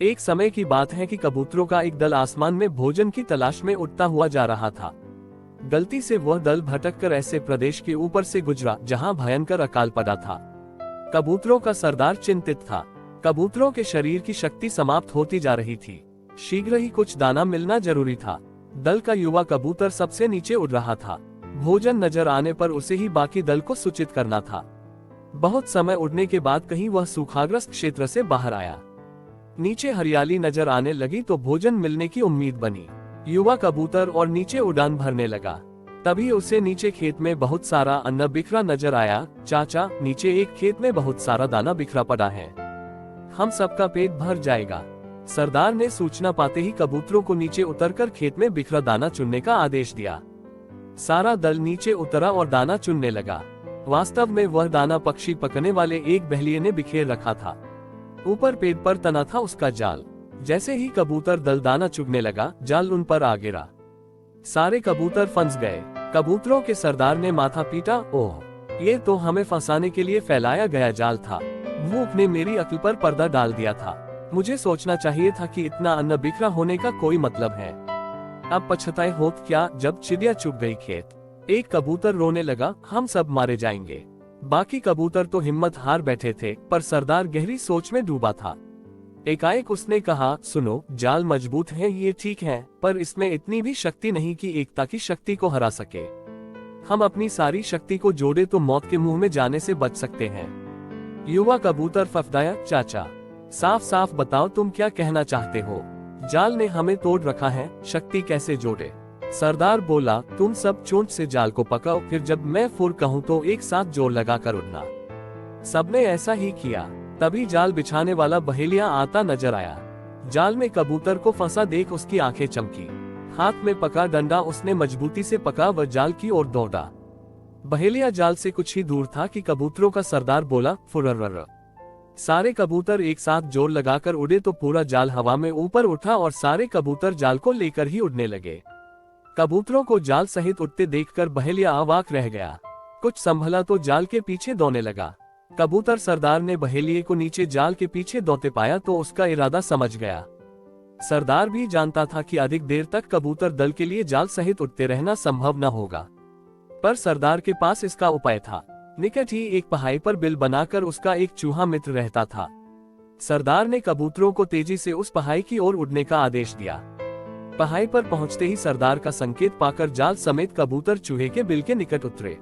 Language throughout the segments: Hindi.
एक समय की बात है कि कबूतरों का एक दल आसमान में भोजन की तलाश में उड़ता हुआ जा रहा था। गलती से वह दल भटककर ऐसे प्रदेश के ऊपर से गुजरा जहां भयंकर अकाल पड़ा था। कबूतरों का सरदार चिंतित था। कबूतरों के शरीर की शक्ति समाप्त होती जा रही थी। शीघ्र ही कुछ दाना मिलना जरूरी था। दल का युवा कबूतर सबसे नीचे उड़ रहा था। भोजन नजर आने पर उसे ही बाकी दल को सूचित करना था। बहुत समय उड़ने के बाद कहीं वह सूखाग्रस्त क्षेत्र से बाहर आया। नीचे हरियाली नजर आने लगी तो भोजन मिलने की उम्मीद बनी। युवा कबूतर और नीचे उड़ान भरने लगा। तभी उसे नीचे खेत में बहुत सारा अन्न बिखरा नजर आया। चाचा, नीचे एक खेत में बहुत सारा दाना बिखरा पड़ा है, हम सबका पेट भर जाएगा। सरदार ने सूचना पाते ही कबूतरों को नीचे उतरकर खेत में बिखरा दाना चुनने का आदेश दिया। सारा दल नीचे उतरा और दाना चुनने लगा। वास्तव में वह दाना पक्षी पकने वाले एक बहेलिये ने बिखेर रखा था। ऊपर पेड़ पर तना था उसका जाल। जैसे ही कबूतर दल दाना चुगने लगा, जाल उन पर आ गिरा। सारे कबूतर फंस गए। कबूतरों के सरदार ने माथा पीटा, ओह, ये तो हमें फंसाने के लिए फैलाया गया जाल था। भूख ने मेरी अक्ल पर पर्दा डाल दिया था। मुझे सोचना चाहिए था कि इतना अन्न बिखरा होने का कोई मतलब है। अब पछताए होत क्या जब चिड़िया चुग गई खेत। एक कबूतर रोने लगा, हम सब मारे जाएंगे। बाकी कबूतर तो हिम्मत हार बैठे थे, पर सरदार गहरी सोच में डूबा था। एकाएक उसने कहा, सुनो, जाल मजबूत है ये ठीक है, पर इसमें इतनी भी शक्ति नहीं कि एकता की शक्ति को हरा सके। हम अपनी सारी शक्ति को जोड़े तो मौत के मुंह में जाने से बच सकते हैं। युवा कबूतर फफदाया, चाचा, साफ साफ बताओ तुम क्या कहना चाहते हो। जाल ने हमें तोड़ रखा है, शक्ति कैसे जोड़े। सरदार बोला, तुम सब चोंच से जाल को पकड़ो, फिर जब मैं फुर कहूँ तो एक साथ जोर लगाकर उड़ना। सबने ऐसा ही किया। तभी जाल बिछाने वाला बहेलिया आता नजर आया। जाल में कबूतर को फंसा देख उसकी आंखें चमकी। हाथ में पका डंडा उसने मजबूती से पका व जाल की ओर दौड़ा। बहेलिया जाल से कुछ ही दूर था कि कबूतरों का सरदार बोला, फुर्र। सारे कबूतर एक साथ जोर लगाकर उड़े तो पूरा जाल हवा में ऊपर उठा और सारे कबूतर जाल को लेकर ही उड़ने लगे। कबूतरों को जाल सहित उड़ते देखकर बहेलिया अवाक रह गया। कुछ संभला तो जाल के पीछे दौड़ने लगा। कबूतर सरदार ने बहेलिये को नीचे जाल के पीछे दौड़ते पाया तो उसका इरादा समझ गया। सरदार भी जानता था कि अधिक देर तक कबूतर दल के लिए जाल सहित उड़ते रहना संभव न होगा, पर सरदार के पास इसका उपाय था। निकट ही एक पहाड़ी पर बिल बनाकर उसका एक चूहा मित्र रहता था। सरदार ने कबूतरों को तेजी से उस पहाड़ी की ओर उड़ने का आदेश दिया। पहाड़ी पर पहुंचते ही सरदार का संकेत पाकर जाल समेत कबूतर चूहे के बिल के निकट उतरे।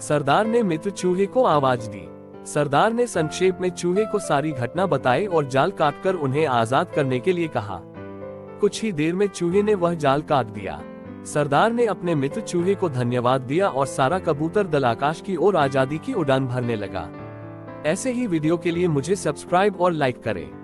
सरदार ने मित्र चूहे को आवाज दी। सरदार ने संक्षेप में चूहे को सारी घटना बताई और जाल काटकर उन्हें आजाद करने के लिए कहा। कुछ ही देर में चूहे ने वह जाल काट दिया। सरदार ने अपने मित्र चूहे को धन्यवाद दिया और सारा कबूतर दल आकाश की ओर आजादी की उड़ान भरने लगा। ऐसे ही वीडियो के लिए मुझे सब्सक्राइब और लाइक करें।